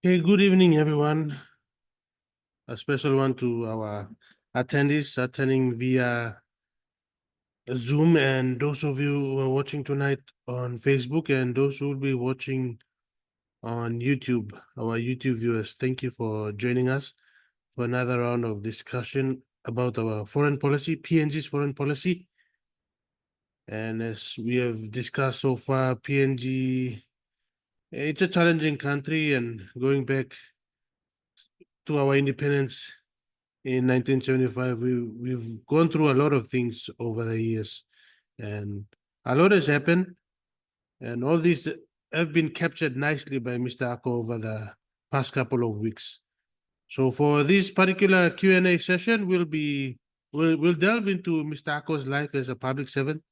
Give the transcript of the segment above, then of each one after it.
Hey, good evening, everyone. A special one to our attendees attending via Zoom, and those of you who are watching tonight on Facebook, and those who will be watching on YouTube, our YouTube viewers. Thank you for joining us for another round of discussion about our foreign policy, PNG's foreign policy. And as we have discussed so far, PNG, it's a challenging country, and going back to our independence in 1975, we've gone through a lot of things over the years, and a lot has happened, and all these have been captured nicely by Mr. Ako over the past couple of weeks. So for this particular Q&A session, we'll delve into Mr. Ako's life as a public servant,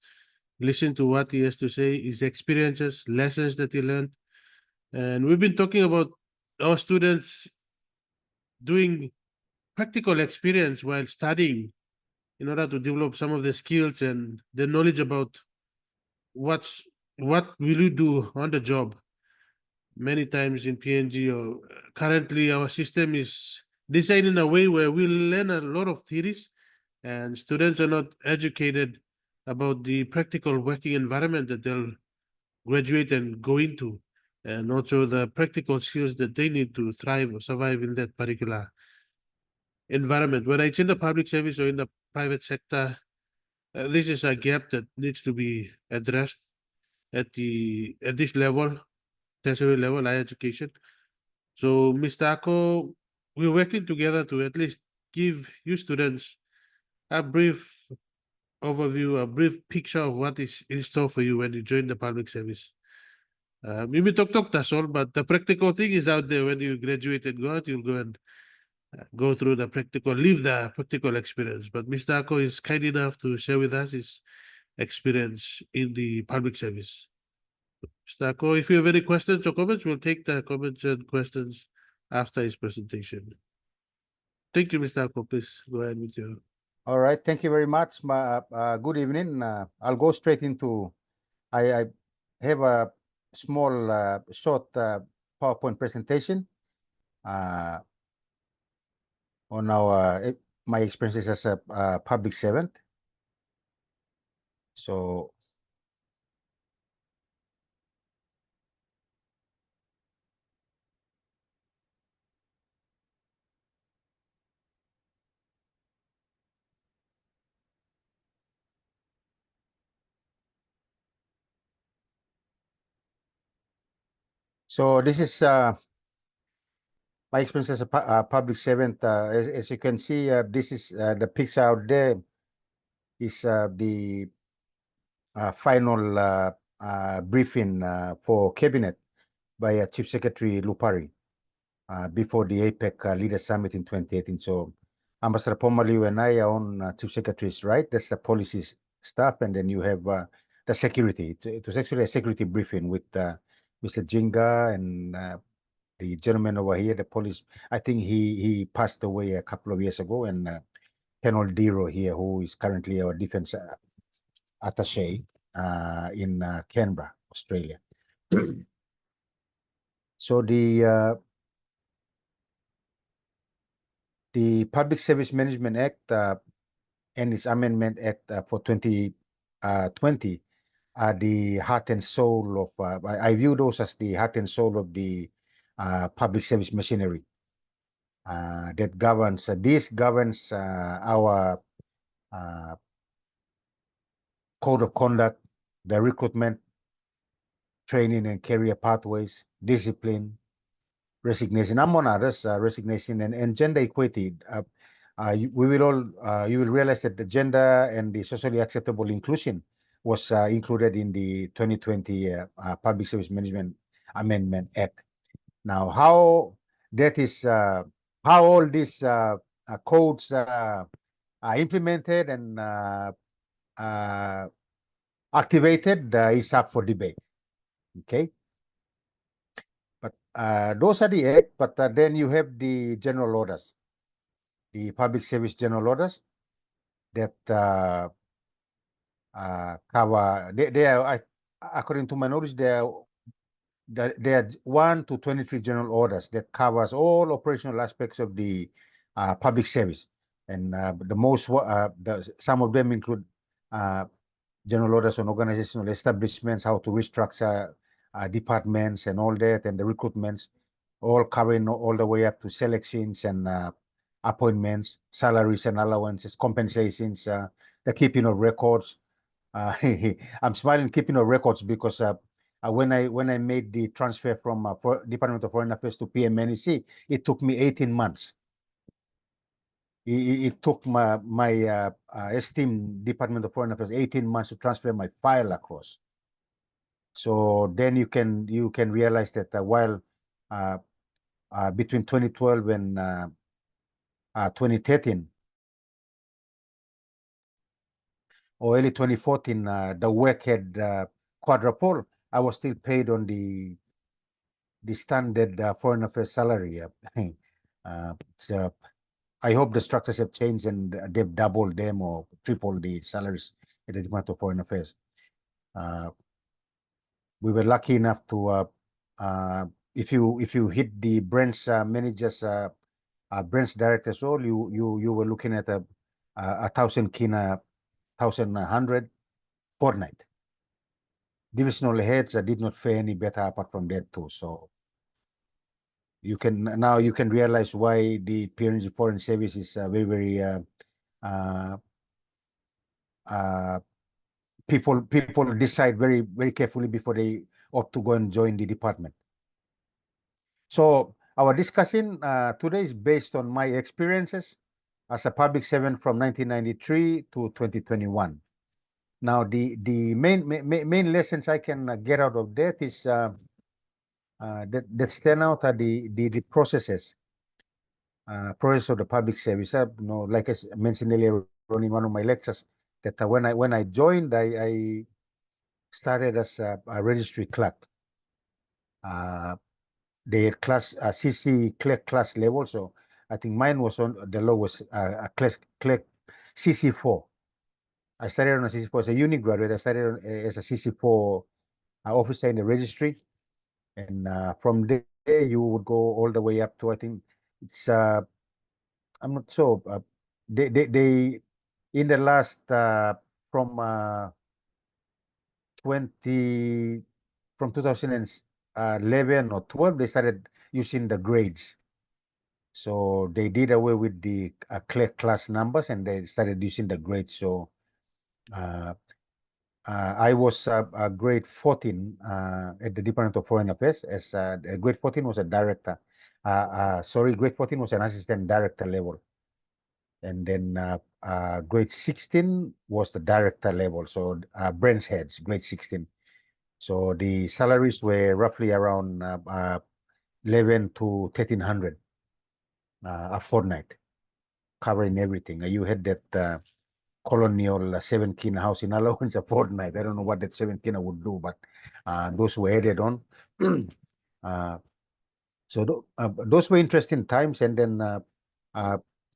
listen to what he has to say, his experiences, lessons that he learned, and we've been talking about our students doing practical experience while studying in order to develop some of the skills and the knowledge about what will you do on the job. Many times in PNG, or currently our system is designed in a way where we learn a lot of theories, and students are not educated about the practical working environment that they'll graduate and go into, and also the practical skills that they need to thrive or survive in that particular environment, whether it's in the public service or in the private sector. This is a gap that needs to be addressed at this level, tertiary level, higher education. So, Mr. Ako, we're working together to at least give you students a brief overview, a brief picture of what is in store for you when you join the public service. Maybe talk, that's all, but the practical thing is out there. When you graduate and go out, you'll go and go through the practical, live the practical experience. But Mr. Ako is kind enough to share with us his experience in the public service. Mr. Ako, if you have any questions or comments, we'll take the comments and questions after his presentation. Thank you, Mr. Ako. Please go ahead with your. All right, thank you very much. Good evening. I'll go straight into. I have a small, short PowerPoint presentation on my experiences as a public servant. So this is my experience as a public servant. As you can see, this is the picture out there is the final briefing for cabinet by Chief Secretary Lupari before the APEC Leader Summit in 2018. So Ambassador Pomaliu and I are on Chief Secretary's right. That's the policy staff, and then you have the security. It was actually a security briefing with Mr. Jinga and the gentleman over here, the police. I think he passed away a couple of years ago, and Colonel Diro here, who is currently our defense attaché in Canberra, Australia. So the Public Service Management Act and its Amendment Act for 2020 are the heart and soul of, I view those as the heart and soul of the public service machinery that governs, this governs our code of conduct, the recruitment, training and career pathways, discipline, resignation, among others, resignation and gender equity. You will realize that the gender and the socially acceptable inclusion was included in the 2020 Public Service Management Amendment Act. Now, how that is, how all these codes are implemented and activated is up for debate. Okay. But those are the act, but then you have the general orders, the public service general orders that cover, they are, according to my knowledge, they are there are 1 to 23 general orders that covers all operational aspects of the public service, and some of them include general orders on organizational establishments, how to restructure departments and all that, and the recruitments, all covering all the way up to selections and appointments, salaries and allowances, compensations, the keeping of records. I'm smiling keeping of records because when I made the transfer from Department of Foreign Affairs to PMNEC, it took me 18 months. It took my esteemed Department of Foreign Affairs 18 months to transfer my file across. So then you can realize that while between 2012 and 2013 or early 2014, the work had quadrupled. I was still paid on the standard foreign affairs salary. So I hope the structures have changed and they've doubled them or tripled the salaries at the Department of Foreign Affairs. We were lucky enough to, if you hit the branch managers, branch directors role, you were looking at a 1,000 kina, 1,100 fortnight. Divisional heads did not fare any better apart from that too. So you can realize why the PNG Foreign Service is very, very people decide very, very carefully before they opt to go and join the department. So our discussion today is based on my experiences as a public servant from 1993 to 2021. Now, the main lessons I can get out of that is that stand out are the processes, process of the public service. Like I mentioned earlier on in one of my lectures, that when I joined, I started as a registry clerk. They class CC clerk class level, so I think mine was on the lowest clerk CC4. I started on a CC4 as a uni graduate. I started as a CC4 officer in the registry, and from there you would go all the way up to, I think it's I'm not sure. They in the last from 2011 or 12, they started using the grades. So they did away with the clerk class numbers and they started using the grades. So I was grade 14 at the Department of Foreign Affairs. As grade 14 was a director. Sorry, grade 14 was an assistant director level. And then grade 16 was the director level. So branch heads, grade 16. So the salaries were roughly around 11 to 1,300 a fortnight, covering everything. You had that colonial 7 kina housing allowance a fortnight. I don't know what that 7 kina would do, but those were added on. So those were interesting times. And then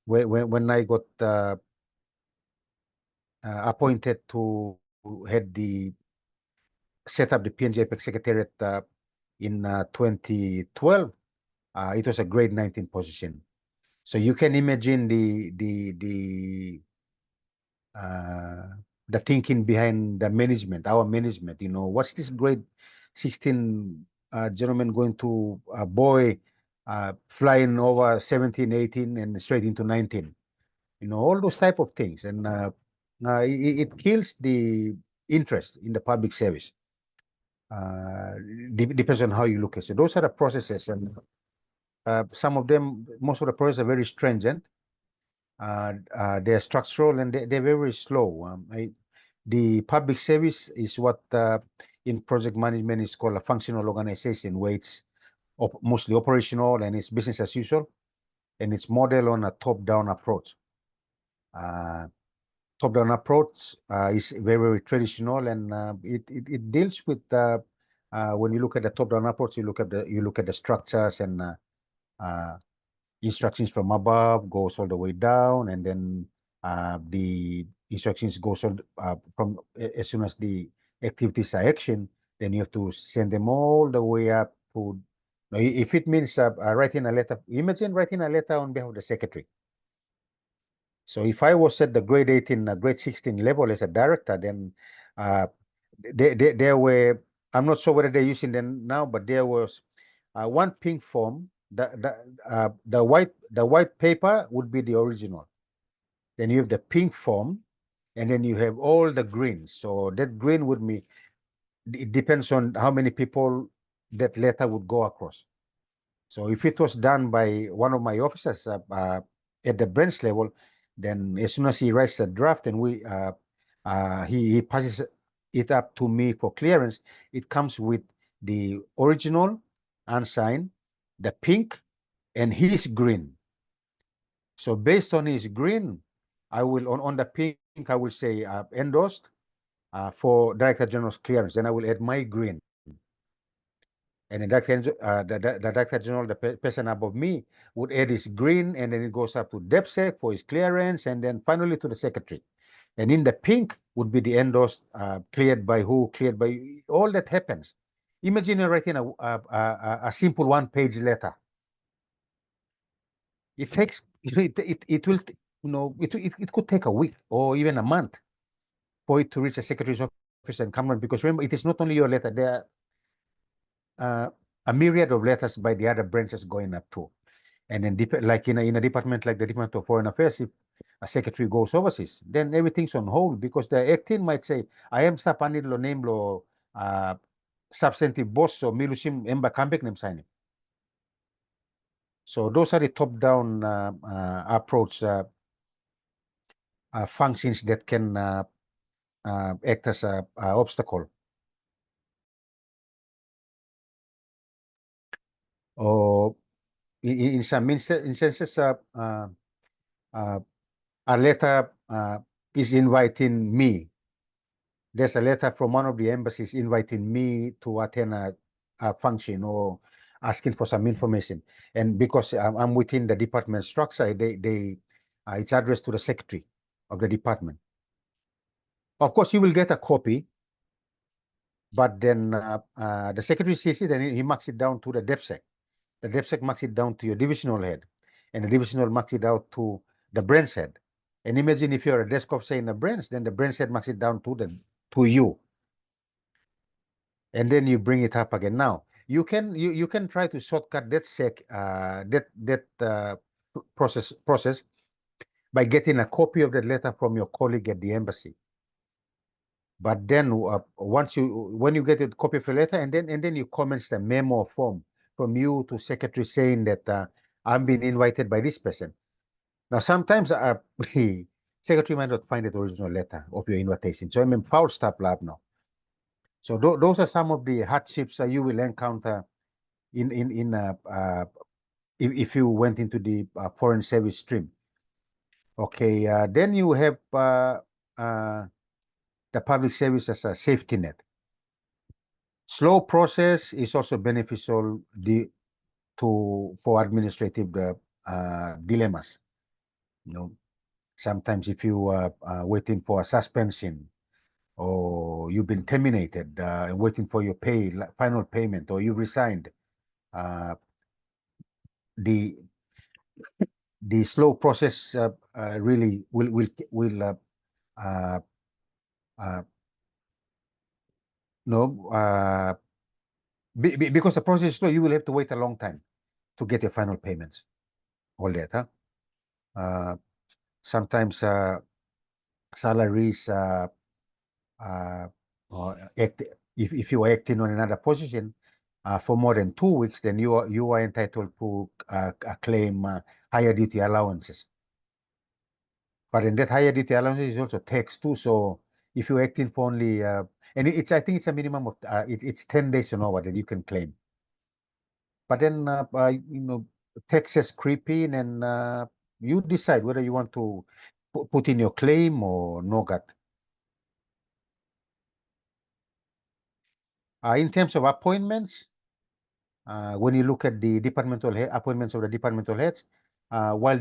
when I got appointed to set up the PNG APEC Secretariat in 2012, it was a grade 19 position. So you can imagine the thinking behind the management, our management. What's this grade 16 gentleman going to boy flying over 17, 18 and straight into 19? All those type of things. And it kills the interest in the public service. Depends on how you look at it. So those are the processes, and some of them, most of the processes are very stringent. They're structural and they're very slow. The public service is what in project management is called a functional organization, where it's mostly operational and it's business as usual, and it's modeled on a top-down approach. Top-down approach is very, very traditional, and it deals with when you look at the top-down approach, you look at the structures and instructions from above goes all the way down, and then the instructions goes on from as soon as the activities are action, then you have to send them all the way up to, if it means writing a letter, imagine writing a letter on behalf of the secretary. So if I was at the grade 18, grade 16 level as a director, then there were, I'm not sure whether they're using them now, but there was one pink form. The white paper would be the original. Then you have the pink form, and then you have all the greens. So that green would be, it depends on how many people that letter would go across. So if it was done by one of my officers at the branch level, then as soon as he writes the draft and he passes it up to me for clearance, it comes with the original unsigned, the pink, and his green. So based on his green, I will on the pink, I will say endorsed for Director General's clearance. Then I will add my green. And the Director General, the person above me, would add his green, and then it goes up to DepSec for his clearance, and then finally to the secretary. And in the pink would be the endorsed, cleared by who, cleared by, all that happens. Imagine you're writing a simple one-page letter. It takes, it will, it could take a week or even a month for it to reach a secretary's office and come on, because remember, it is not only your letter, there are a myriad of letters by the other branches going up too. And then like in a department like the Department of Foreign Affairs, if a secretary goes overseas, then everything's on hold, because the Act 10 might say, ayam sa panid lo name lo substantive boss so milusim emba kambek nem sign. So those are the top-down approach functions that can act as a obstacle. Or in some instances, a letter is inviting me. There's a letter from one of the embassies inviting me to attend a function or asking for some information. And because I'm within the department structure, it's addressed to the secretary of the department. Of course, you will get a copy, but then the secretary sees it and he marks it down to the DepSec. The DepSec marks it down to your divisional head, and the divisional marks it out to the branch head. And imagine if you're a desk officer in a branch, then the branch head marks it down to you. And then you bring it up again. Now you can try to shortcut that process by getting a copy of the letter from your colleague at the embassy. But then when you get a copy of the letter, and then you commence the memo form from you to secretary saying that I'm being invited by this person. Now sometimes the secretary might not find the original letter of your invitation. So I mean, foul stop lab now. So those are some of the hardships you will encounter if you went into the foreign service stream. Okay, then you have the public service as a safety net. Slow process is also beneficial for administrative dilemmas. Sometimes if you are waiting for a suspension, or you've been terminated and waiting for your final payment, or you resigned, the slow process really will because the process is slow, you will have to wait a long time to get your final payments. All that, sometimes salaries if you are acting on another position for more than 2 weeks, then you are entitled to claim higher duty allowances. But in that higher duty allowances is also tax too. So if you're acting for only and I think it's a minimum of it's 10 days or over that you can claim. But then taxes creep in, and you decide whether you want to put in your claim or not. In terms of appointments, when you look at the appointments of the departmental heads, while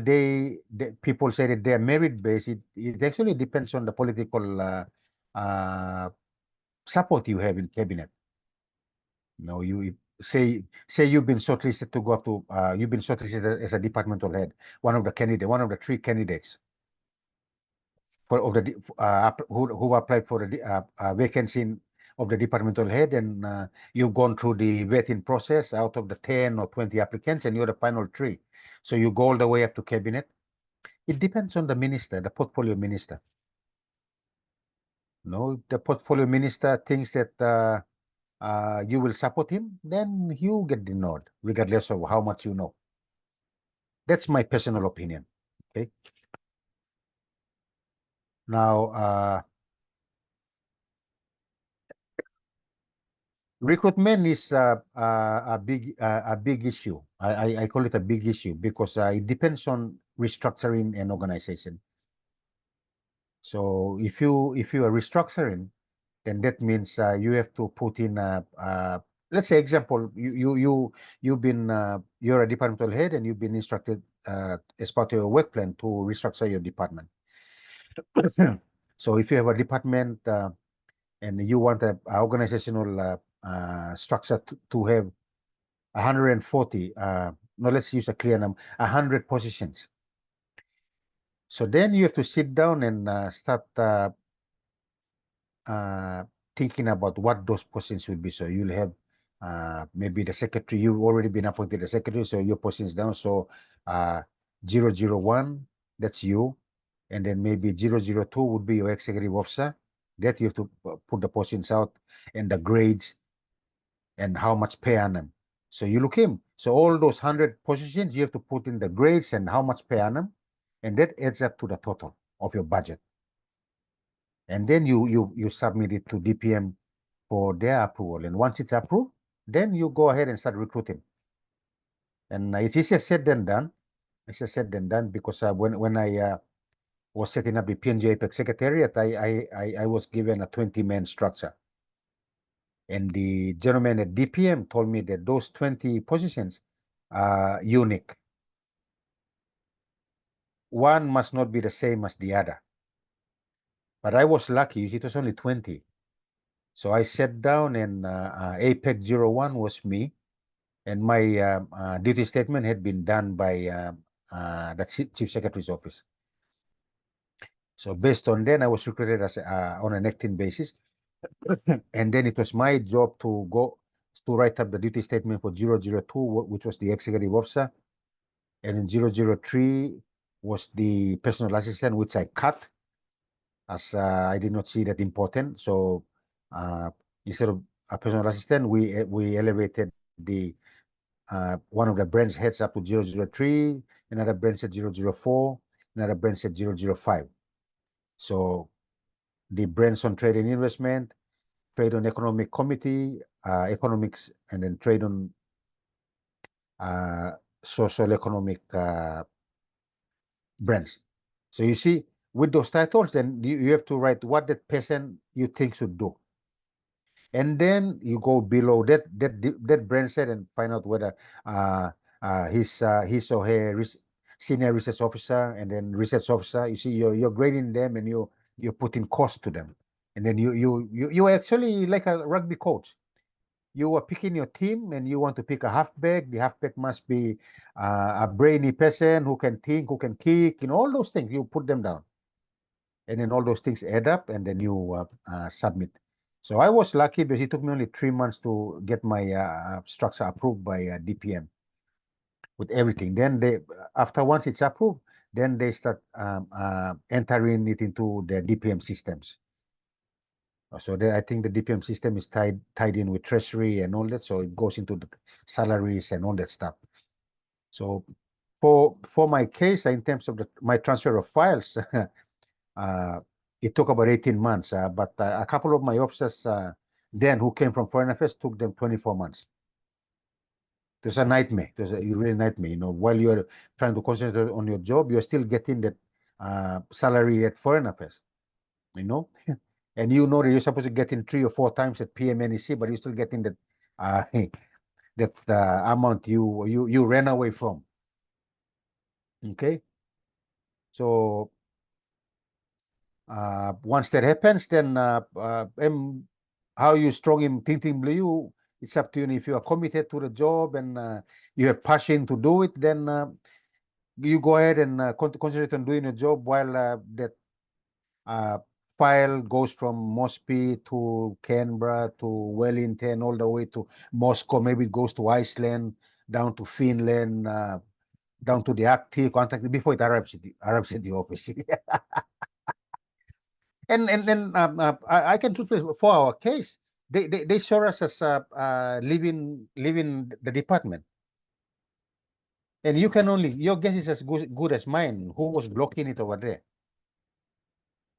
people say that they are merit-based, it actually depends on the political support you have in cabinet. No, you say you've been shortlisted to go up to you've been shortlisted as a departmental head, one of the three candidates for of the who applied for the vacancy of the departmental head, and you've gone through the vetting process out of the 10 or 20 applicants, and you're the final three. So you go all the way up to cabinet. It depends on the minister, the portfolio minister. No, the portfolio minister thinks that you will support him, then you get the nod, regardless of how much you know. That's my personal opinion. Okay. Now, recruitment is a big issue. I call it a big issue because it depends on restructuring an organization. So if you are restructuring, then that means you have to put in let's say example, you've been you're a departmental head and you've been instructed as part of your work plan to restructure your department. So if you have a department and you want a organizational structure to have 140 no, let's use a clear number, 100 positions. So then you have to sit down and start thinking about what those positions will be. So you'll have maybe the secretary, you've already been appointed the secretary, so your position is down. So 001, that's you. And then maybe 002 would be your executive officer. That you have to put the positions out and the grades and how much per annum. So you look him. So all those 100 positions, you have to put in the grades and how much per annum. And that adds up to the total of your budget. And then you submit it to DPM for their approval. And once it's approved, then you go ahead and start recruiting. And it's easier said than done. It's easier said than done because when I was setting up the PNG APEC Secretariat, I was given a 20-man structure. And the gentleman at DPM told me that those 20 positions are unique. One must not be the same as the other. But I was lucky, it was only 20. So I sat down and APEC 01 was me. And my duty statement had been done by the Chief Secretary's office. So based on then, I was recruited as on an acting basis. And then it was my job to go to write up the duty statement for 002, which was the executive officer. And in 003 was the personal assistant, which I cut as I did not see that important. So instead of a personal assistant, we elevated the one of the branch heads up to 003, another branch at 004, another branch at 005. So the branch on trade and investment, trade on economic committee, economics, and then trade on social economic branch. So you see, with those titles, then you have to write what that person you think should do. And then you go below that branch head and find out whether his or her senior research officer and then research officer. You see, you're grading them and you're putting cost to them, and then you actually like a rugby coach. You are picking your team and you want to pick a halfback. The halfback must be a brainy person who can think, who can kick, all those things. You put them down, and then all those things add up, and then you submit. So I was lucky because it took me only 3 months to get my structure approved by DPM with everything. Then after once it's approved, then they start entering it into the DPM systems. So I think the DPM system is tied in with treasury and all that. So it goes into the salaries and all that stuff. So for my case, in terms of my transfer of files, it took about 18 months, but a couple of my officers then who came from Foreign Affairs took them 24 months. It was a nightmare. It was a real nightmare. While you're trying to concentrate on your job, you're still getting that salary at Foreign Affairs, and that you're supposed to get in 3 or 4 times at PMNEC, but you're still getting that that amount you ran away from. Okay, so once that happens, then how you strong in Ting Ting Blue It's up to you. And if you are committed to the job and you have passion to do it, then you go ahead and concentrate on doing your job while that file goes from Mosby to Canberra to Wellington all the way to Moscow. Maybe it goes to Iceland, down to Finland, down to the active contact before it arrives at the office. And then I can truthfully, for our case, they saw us as leaving the department. And you can only, your guess is as good as mine. Who was blocking it over there?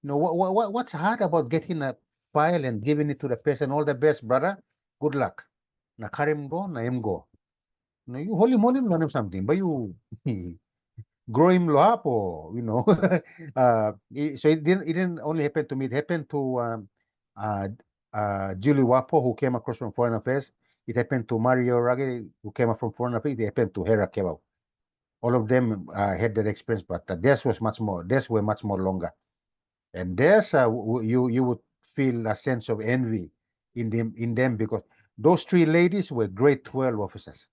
You know, what's hard about getting a file and giving it to the person? All the best, brother. Good luck. Na karim go, na him go. No, you holy moly, learn him something, but you grow him up, or you know. So it didn't only happen to me. It happened to Julie Wapo, who came across from Foreign Affairs. It happened to Mario Raggi, who came up from Foreign Affairs. It happened to Hera Kebab. All of them had that experience, but theirs was much more. Theirs were much more longer. And there's you would feel a sense of envy in them because those three ladies were grade 12 officers.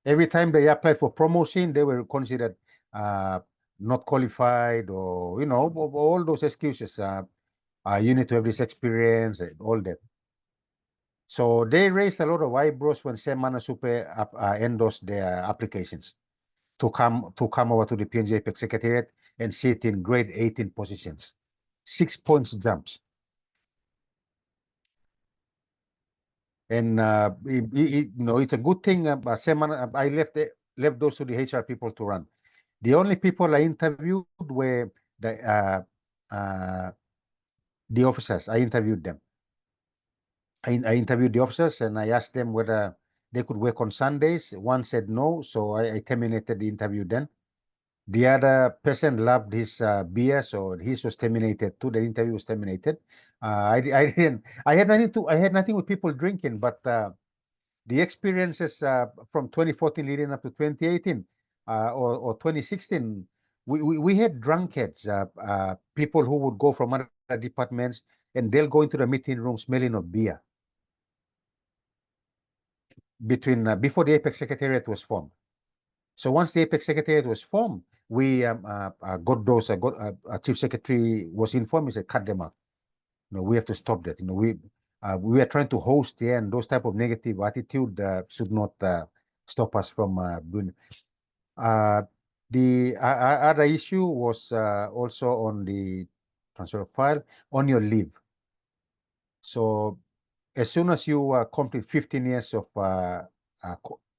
Every time they applied for promotion, they were considered not qualified, or you know, all those excuses. You need to have this experience and all that. So they raised a lot of eyebrows when Sam Manasupe endorsed their applications to come over to the PNG APEC Secretariat and sit in grade 18 positions, 6 points jumps. And you know, it's a good thing. I left those to the HR people to run. The only people I interviewed were the officers. I interviewed them. I interviewed the officers and I asked them whether they could work on Sundays. One said no, so I terminated the interview then. The other person loved his beer, so his was terminated too. The interview was terminated. I didn't. I had nothing with people drinking, but the experiences from 2014 leading up to 2018 or 2016, we had drunkards, people who would go from other departments and they'll go into the meeting room smelling of beer. Before the APEC Secretariat was formed. So once the APEC Secretariat was formed, we got those. Chief Secretary was informed. He said, "Cut them out. You know, we have to stop that. You know, we are trying to host here, and those type of negative attitude should not stop us from doing." The other issue was also on the transfer of file on your leave. So as soon as you complete 15 years of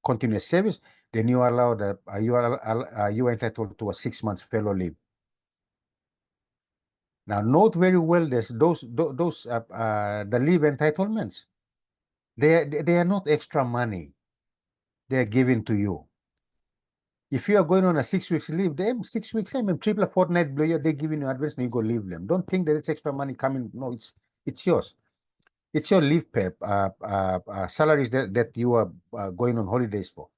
continuous service, then you are allowed, you are entitled to a 6 months fellow leave. Now, note very well, there's those the leave entitlements. They are not extra money. They are given to you. If you are going on a 6 weeks leave, them 6 weeks, I mean, triple fortnight blue, they're giving you advance and you go leave them. Don't think that it's extra money coming. No, it's yours. It's your leave pay, salaries that you are going on holidays for,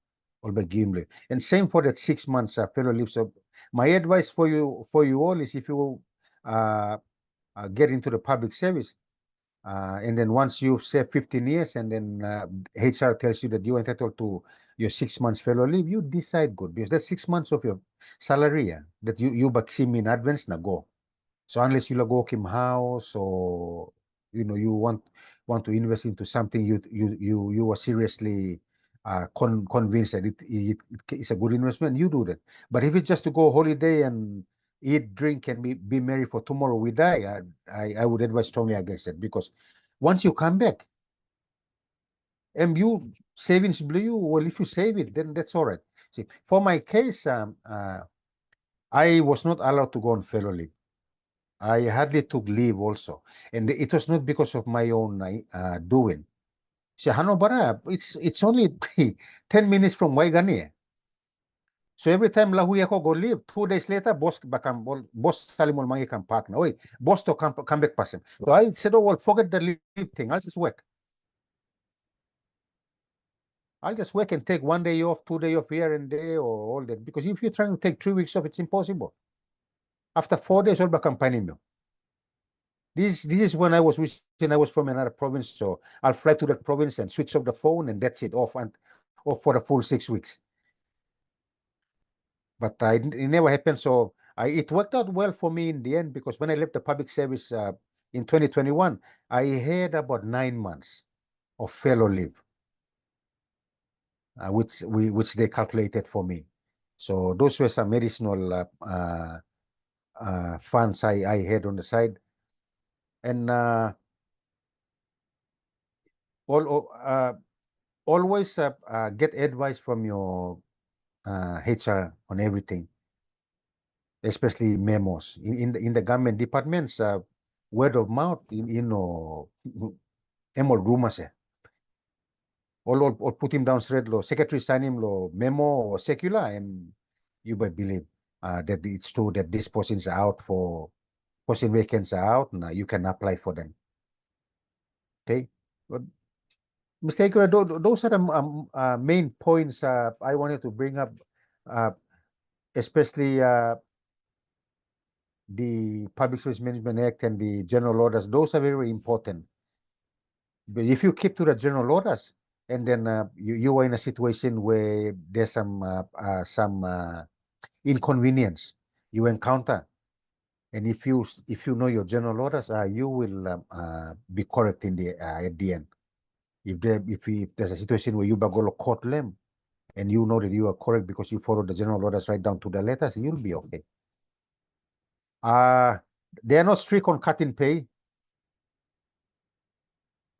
or by giving leave. And same for that 6 months fellow leave. So my advice for you all is, if you get into the public service, and then once you've served 15 years, and then HR tells you that you're entitled to your 6 months fellow leave, you decide good, because that's 6 months of your salary that you baksim in advance na go. So unless you go Kim house, or you know, you want to invest into something, you are seriously convinced that it's a good investment, you do that. But if it's just to go holiday and eat, drink, and be merry for tomorrow we die, I would advise strongly against it, because once you come back, and you savings blue, well, if you save it, then that's all right. See, for my case, I was not allowed to go on fellow leave. I hardly took leave also, and it was not because of my own doing. Siya, Hano bara, it's only 10 minutes from Waigani. So every time lahuya ko go leave, 2 days later, boss salimol mangi kam park na. Oy, boss to come back pasim. So I said, oh, well, forget the leave thing. I'll just work. I'll just work and take 1 day off, 2 days off here and there, or all that. Because if you're trying to take 3 weeks off, it's impossible. After 4 days, all become panim. This is when I was wishing I was from another province, so I'll fly to that province and switch off the phone, and that's it, off for the full 6 weeks. But it never happened. So it worked out well for me in the end, because when I left the public service in 2021, I had about 9 months of furlough leave, which they calculated for me. So those were some additional funds I had on the side, and always get advice from your HR on everything, especially memos in the government departments. Word of mouth, emol rumors or put him down straight lo secretary sign him lo memo or secular, and you might believe that it's true that these positions are out for posting vacancies are out, and you can apply for them. Okay, but Mr. Echo, those are the main points I wanted to bring up, especially the Public Service Management Act and the general orders. Those are very important. But if you keep to the general orders, and then you are in a situation where there's some inconvenience you encounter, and if you know your general orders, you will be correct in the at the end. If there's a situation where you bagolo court them, and you know that you are correct because you follow the general orders right down to the letters, you'll be okay. They are not strict on cutting pay.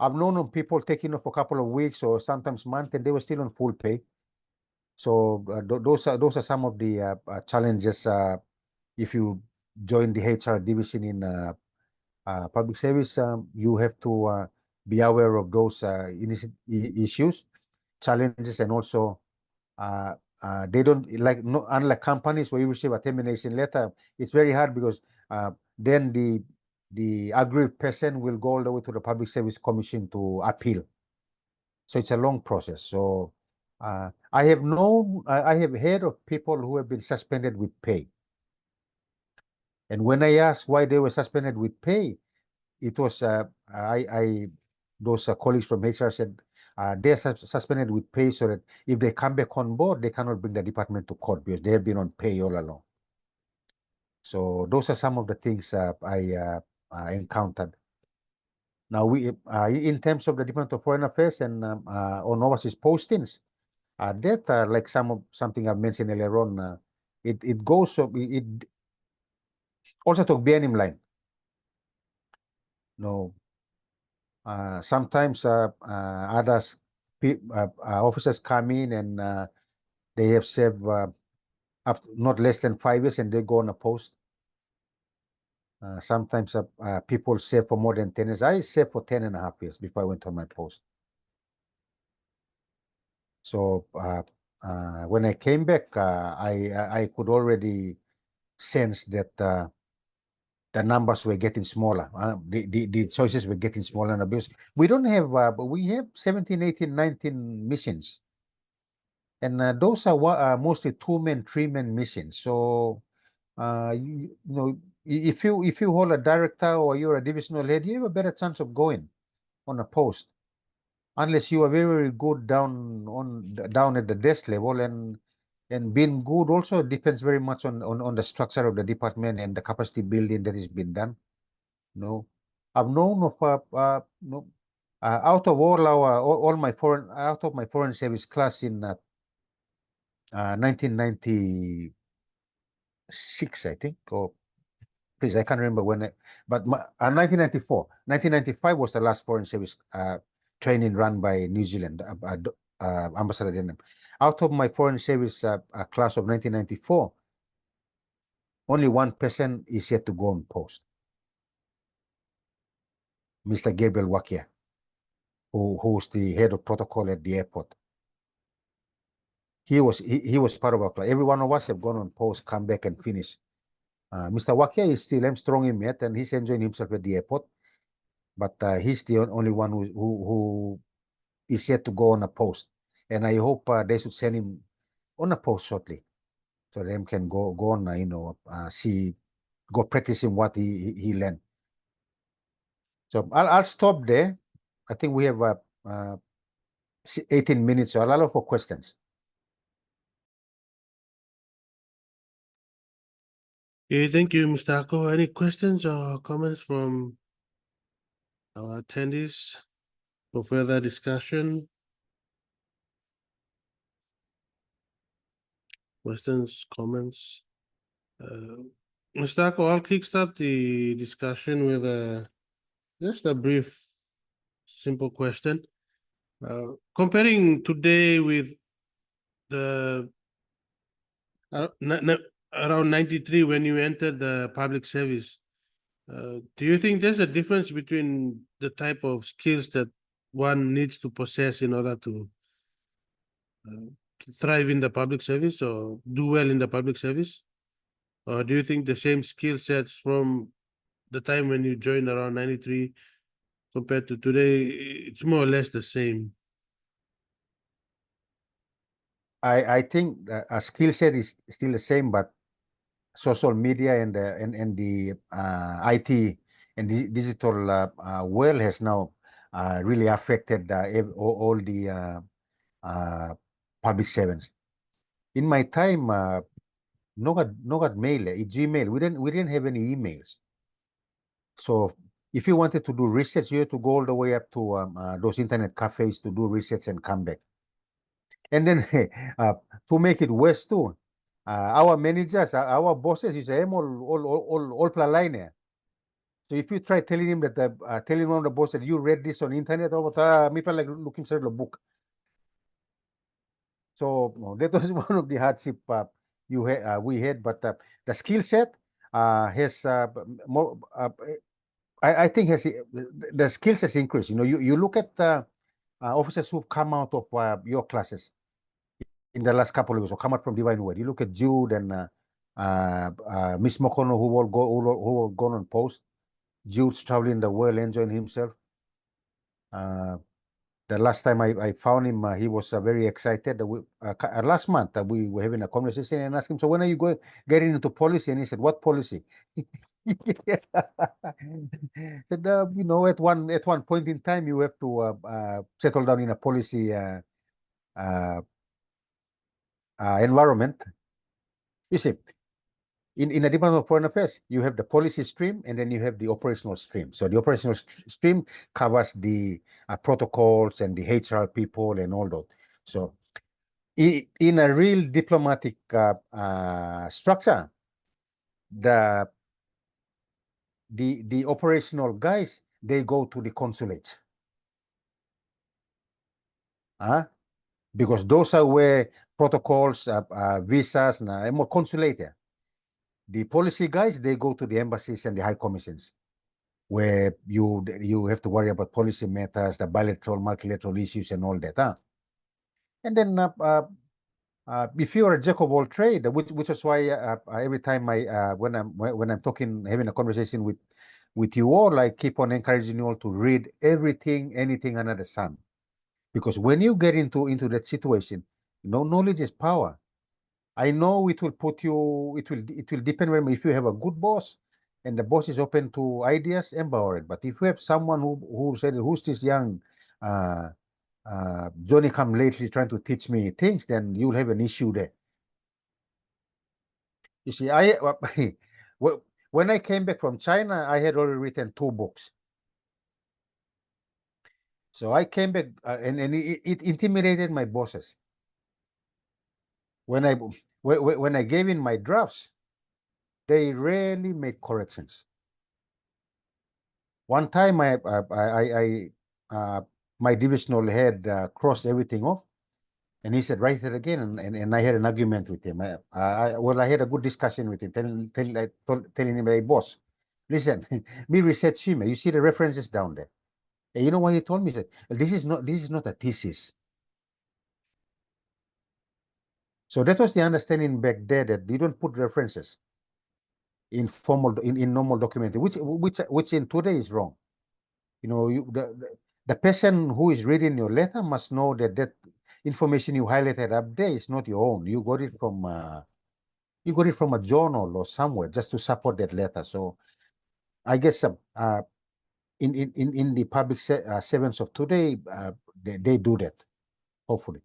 I've known of people taking off for a couple of weeks or sometimes months, and they were still on full pay. So those are some of the challenges if you join the HR division in public service. You have to be aware of those issues, challenges, and also they don't like, no, unlike companies where you receive a termination letter. It's very hard because then the aggrieved person will go all the way to the Public Service Commission to appeal. So it's a long process. So I have heard of people who have been suspended with pay. And when I asked why they were suspended with pay, it was those colleagues from HR said they're suspended with pay so that if they come back on board, they cannot bring the department to court because they have been on pay all along. So those are some of the things I encountered. Now, we in terms of the Department of Foreign Affairs and on overseas postings, that like something I've mentioned earlier on, it goes it also to BNM line. No, sometimes others officers come in and they have served up not less than 5 years and they go on a post. Sometimes people serve for more than 10 years. I served for 10.5 years before I went on my post. So when I came back, I could already sense that the numbers were getting smaller. The choices were getting smaller and because we don't have, but we have 17, 18, 19 missions. And those are mostly 2-man, 3-man missions. So you know, if you hold a director or you're a divisional head, you have a better chance of going on a post, unless you are very, very good down at the desk level. And being good also depends very much on the structure of the department and the capacity building that is being done. No, I've known of no, out of all my foreign service class in 1996, I think, or please, I can't remember when, but 1994, 1995 was the last foreign service training run by New Zealand, Ambassador Denham. Out of my foreign service class of 1994, only one person is yet to go on post. Mr. Gabriel Wakia, who's the head of protocol at the airport. He was part of our class. Every one of us have gone on post, come back and finish. Mr. Wakia is still strong in yet, and he's enjoying himself at the airport. But he's the only one who is yet to go on a post. And I hope they should send him on a post shortly, so them can go on, go practicing what he learned. So I'll stop there. I think we have 18 minutes, so I'll allow for questions. Okay, thank you, Mr. Ako. Any questions or comments from our attendees for further discussion? Questions, comments? Mr. Ako, I'll kickstart the discussion with just a brief, simple question. Comparing today with the around 93 when you entered the public service, do you think there's a difference between the type of skills that one needs to possess in order to thrive in the public service or do well in the public service? Or do you think the same skill sets from the time when you joined around 93 compared to today, it's more or less the same? I think a skill set is still the same, but social media and the IT and the digital world has now really affected all the public servants. In my time, Nogad Mail, Gmail, we didn't have any emails. So if you wanted to do research, you had to go all the way up to those internet cafes to do research and come back. And then to make it worse too, our managers, our bosses, is all plaline. So if you try telling him that telling one of the boss that you read this on internet, me like looking for the book. So that was one of the hardship we had, but the skill set has more. I think has the skills has increased. You know, you look at officers who've come out of your classes in the last couple of years, or come out from Divine Word. You look at Jude and Miss Mokono, who will gone on post. Jude's traveling the world, enjoying himself. The last time I found him, he was very excited. Last month, we were having a conversation and asked him, so when are you getting into policy? And he said, what policy? Said, you know, at one point in time, you have to settle down in a policy environment. You see, in the Department of Foreign Affairs, you have the policy stream and then you have the operational stream. So the operational stream covers the protocols and the HR people and all that. So in a real diplomatic structure, the operational guys, they go to the consulate. Because those are where protocols, visas, and more consulate. The policy guys, they go to the embassies and the high commissions, where you have to worry about policy matters, the bilateral, multilateral issues, and all that. And then if you're a jack of all trade, which is why every time when I'm talking, having a conversation with you all, I keep on encouraging you all to read everything, anything under the sun, because when you get into that situation, knowledge is power. I know it will put you. It will depend very much. If you have a good boss, and the boss is open to ideas, empower it. But if you have someone who said, "Who's this young Johnny come lately trying to teach me things," then you'll have an issue there. You see, when I came back from China, I had already written 2 books. So I came back, and it intimidated my bosses. When I gave in my drafts, they rarely made corrections. One time, my divisional head crossed everything off, and he said, "Write it again." And I had an argument with him. I had a good discussion with him, telling him, "Hey, boss, listen, me research him. You see the references down there." And you know what he told me? He said, this is not a thesis. So that was the understanding back there, that you don't put references in normal documentary, which in today is wrong. You know, the person who is reading your letter must know that information you highlighted up there is not your own. You got it from a journal or somewhere just to support that letter. So I guess in the public servants of today, they do that, hopefully.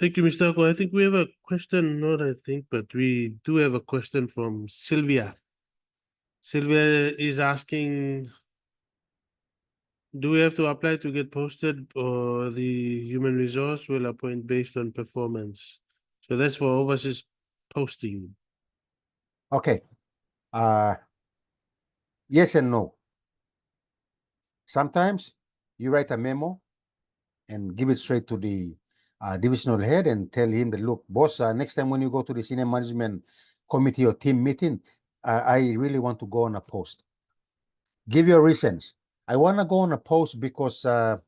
Thank you, Mr. Ako. I think we have a question, not I think, but we do have a question from Sylvia. Sylvia is asking, do we have to apply to get posted, or the human resource will appoint based on performance? So that's for overseas posting. Okay. Yes and no. Sometimes you write a memo and give it straight to the divisional head and tell him that, look, boss, next time when you go to the senior management committee or team meeting, I really want to go on a post. Give your reasons. I want to go on a post because I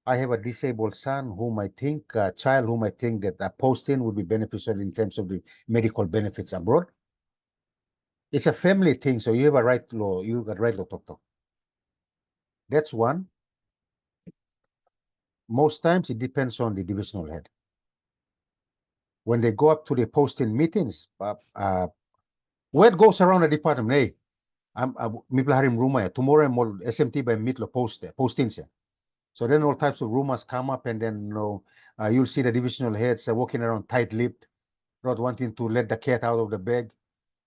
have a disabled son whom I think, child whom I think that a posting would be beneficial in terms of the medical benefits abroad. It's a family thing, so you have a right law. You have a right law talk. That's one. Most times it depends on the divisional head. When they go up to the posting meetings, word goes around the department, hey, mipla rumor tomorrow I'm SMT by mitlo postings. So then all types of rumors come up, and then you'll see the divisional heads walking around tight-lipped, not wanting to let the cat out of the bag,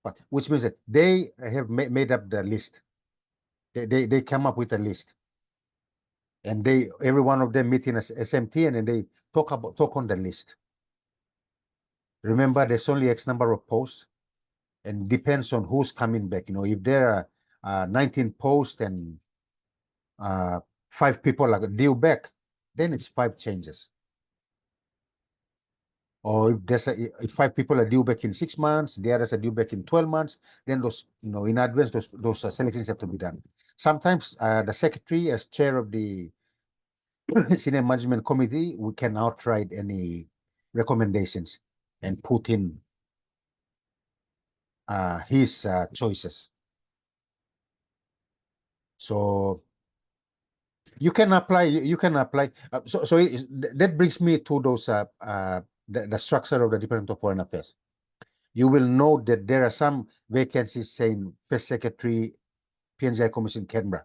but which means that they have made up the list. They come up with a list, and every one of them meeting as SMT, and then they talk on the list. Remember, there's only X number of posts, and depends on who's coming back. If there are 19 posts and 5 people are due back, then it's 5 changes. Or if 5 people are due back in 6 months, the others are due back in 12 months, then those, in advance, those selections have to be done. Sometimes the secretary, as chair of the senior management committee, we can outright any recommendations and put in his choices. So you can apply. So that brings me to those the structure of the Department of Foreign Affairs. You will note that there are some vacancies saying first secretary, PNGI Commission, Canberra,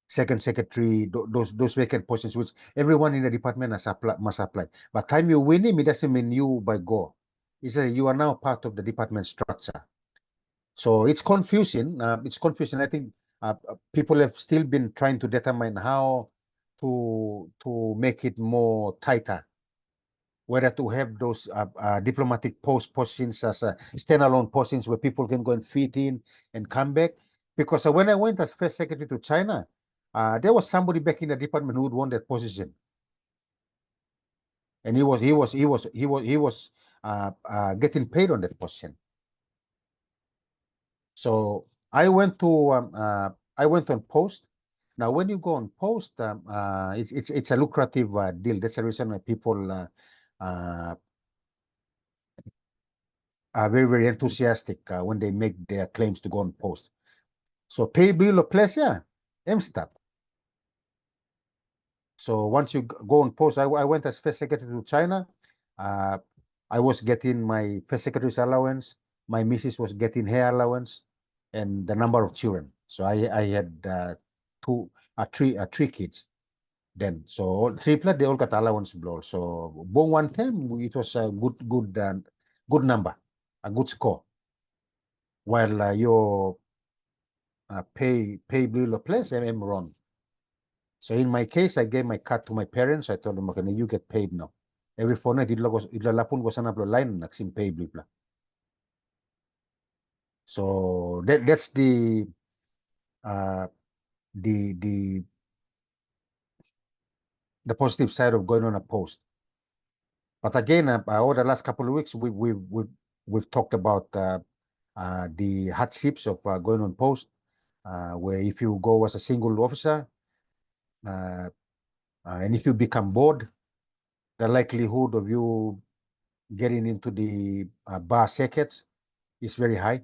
second secretary, those vacant positions, which everyone in the department must apply. But time you win him, it doesn't mean you by go. It's that you are now part of the department structure. So it's confusing. I think people have still been trying to determine how to make it more tighter, whether to have those diplomatic postings as standalone postings where people can go and fit in and come back. Because when I went as first secretary to China, there was somebody back in the department who would want that position, and he was getting paid on that position. So I went on post. Now, when you go on post, it's a lucrative deal. That's the reason why people are very, very enthusiastic when they make their claims to go on post. So pay bill of place, yeah, MSTAP. So once you go on post, I went as first secretary to China. I was getting my first secretary's allowance. My missus was getting her allowance, and the number of children. So I had three kids then. So all triplet, they all got allowance below. So born one time, it was a good number, a good score. While your pay bill of place, I'm wrong. So in my case, I gave my card to my parents. I told them, okay, you get paid now. Every fortnight, idlalapon ko sana line naksim pay bill. So that's the positive side of going on a post. But again, over the last couple of weeks, we've talked about the hardships of going on post, where if you go as a single officer, and if you become bored, the likelihood of you getting into the bar circuits is very high.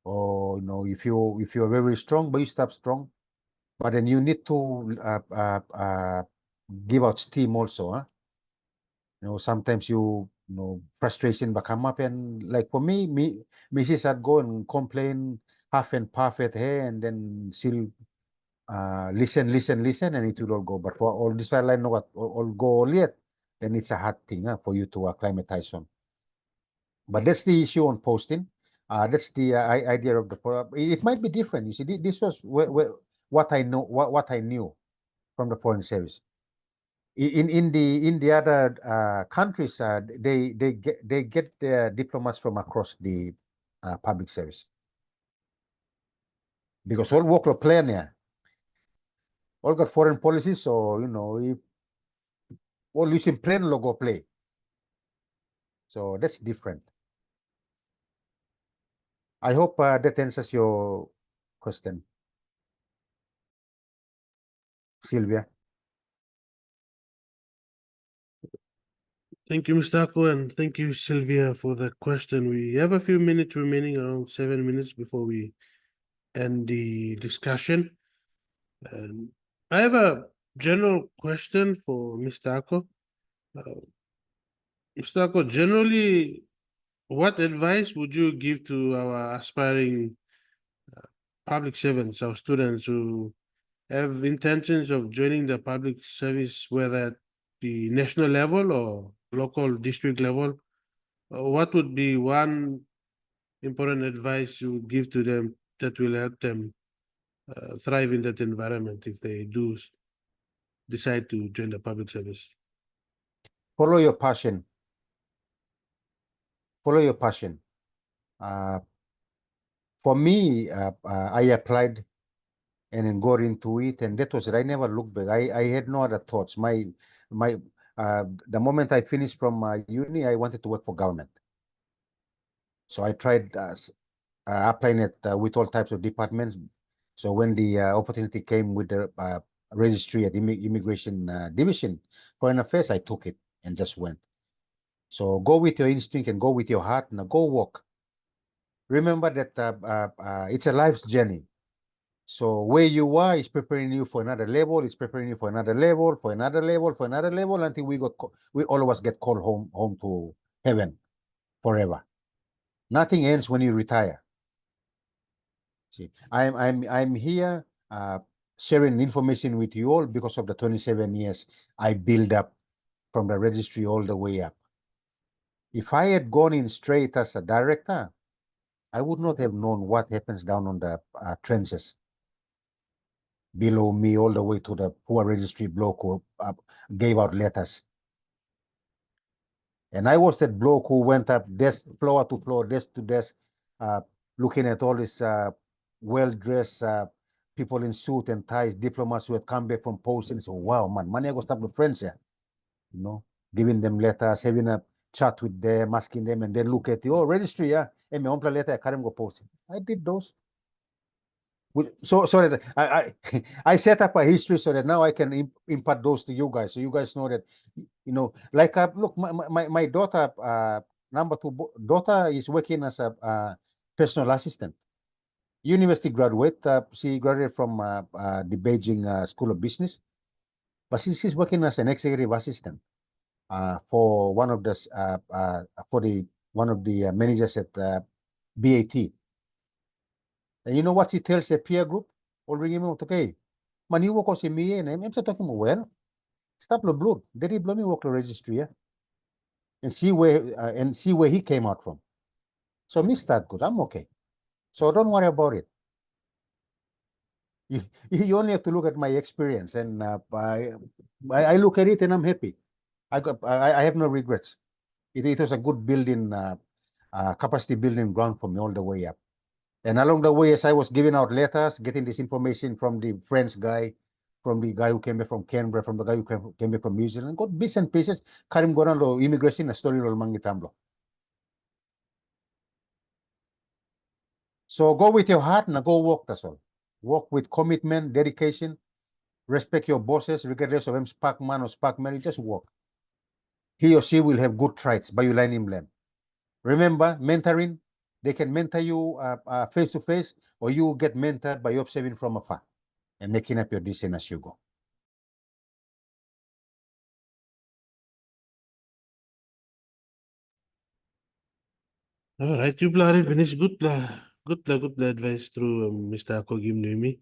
Or if you're very strong, but you stop strong, But then you need to give out steam also, huh? Sometimes frustration will come up, and like for me, Mrs. I'd go and complain half and perfect here, and then she'll listen, and it will all go. But for all this while I know what all go all yet, then it's a hard thing for you to acclimatize on. But that's the issue on posting. That's the idea of the. It might be different. You see, this was what I know, what I knew from the foreign service. In the other countries, they get their diplomats from across the public service, because all work plan here, all got foreign policies, so all using plain logo play. So that's different. I hope that answers your question, Sylvia. Thank you, Mr. Ako, and thank you, Sylvia, for the question. We have a few minutes remaining, around 7 minutes before we end the discussion. And I have a general question for Mr. Ako. Mr. Ako, generally, what advice would you give to our aspiring public servants, our students who have intentions of joining the public service, whether at the national level or local district level? What would be one important advice you would give to them that will help them thrive in that environment if they do decide to join the public service? Follow your passion. Follow your passion. For me, I applied and then got into it, and that was it. I never looked back. I had no other thoughts. The moment I finished from uni, I wanted to work for government. So I tried applying it with all types of departments. So when the opportunity came with the registry at Immigration Division, Foreign Affairs, I took it and just went. So go with your instinct and go with your heart. Now go walk. Remember that it's a life's journey. So where you are is preparing you for another level. It's preparing you for another level, for another level, for another level, until we all of us get called home to heaven forever. Nothing ends when you retire. See, I'm here sharing information with you all because of the 27 years I built up from the registry all the way up. If I had gone in straight as a director, I would not have known what happens down on the trenches below me, all the way to the poor registry bloke who gave out letters. And I was that bloke who went up desk, floor to floor, desk to desk, looking at all these well-dressed people in suit and ties, diplomats who had come back from post, and so, wow, man, money I go stop with friends here, giving them letters, having a chat with them, asking them, and then look at the registry, yeah, and my letter, I can't go post it. I did those. So that I set up a history so that now I can impart those to you guys, so you guys know that, like look, my daughter, number 2 daughter, is working as a personal assistant, university graduate. She graduated from the Beijing School of Business, but she's working as an executive assistant for one of the managers at BAT. And you know what she tells a peer group? Already mo, okay, maniwo ko si Mie, and I'm talking about, well, stop the blood. Did he blow me work the registry, yeah? And see where he came out from. So me start good. I'm okay. So don't worry about it. You only have to look at my experience, and I look at it and I'm happy. I have no regrets. It was a good building, capacity building ground for me all the way up. And along the way, as I was giving out letters, getting this information from the French guy, from the guy who came back from Canberra, from the guy who came back from New Zealand, got bits and pieces, karim goran lo immigration na story lo mangitamlo. So go with your heart and go walk, that's all. Walk with commitment, dedication, respect your bosses, regardless of them spark man or spark man, just walk. He or she will have good traits, but you learn him them. Remember, mentoring, they can mentor you face to face, or you get mentored by observing from afar. and making up your decision as you go. All right, you bloody finish good advice through Mr. Ako Gimnumi.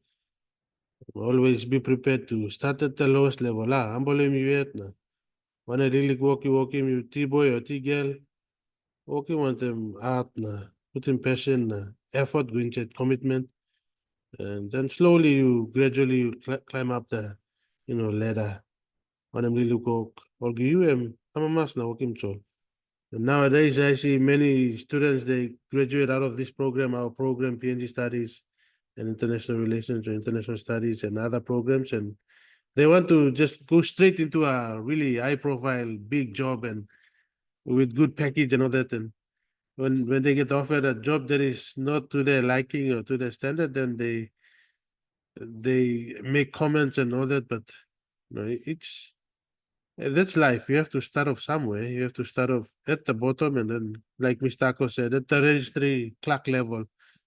Always be prepared to start at the lowest level. Ambole mi yet na. Wanna really walk you T-boy or T-girl. Okay, want them art na. Put in passion na. Effort, going to commitment. And then slowly gradually climb up the, ladder. When I'm really cook, or you I'm a master working so. And nowadays, I see many students they graduate out of this program, our program, PNG Studies and International Relations or International Studies and other programs, and they want to just go straight into a really high-profile, big job and with good package and all that. And when they get offered a job that is not to their liking or to their standard, then they make comments and all that. But it's that's life. You have to start off somewhere. You have to start off at the bottom, and then, like Mr. Ako said, at the registry clerk level.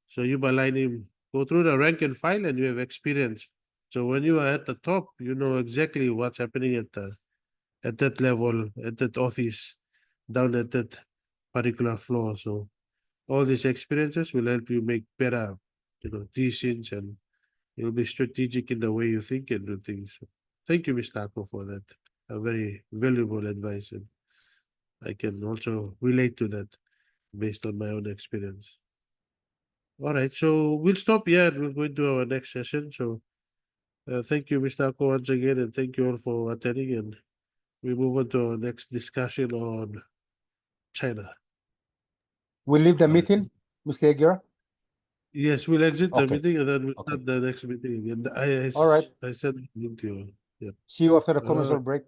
So you align him, go through the rank and file, and you have experience. So when you are at the top, you know exactly what's happening at that level, at that office, down at that particular floor. So all these experiences will help you make better, decisions, and you'll be strategic in the way you think and do things. So thank you, Mr. Ako, for that. A very valuable advice, and I can also relate to that based on my own experience. All right, so we'll stop here and we'll go into our next session. So thank you, Mr. Ako, once again, and thank you all for attending. And we move on to our next discussion on China. We'll leave the All right. meeting, Mr. Aguirre. Yes, we'll exit the Okay. meeting and then we'll Okay. start the next meeting again. All right. I said link to you all. Yep. See you after the All commercial right. break.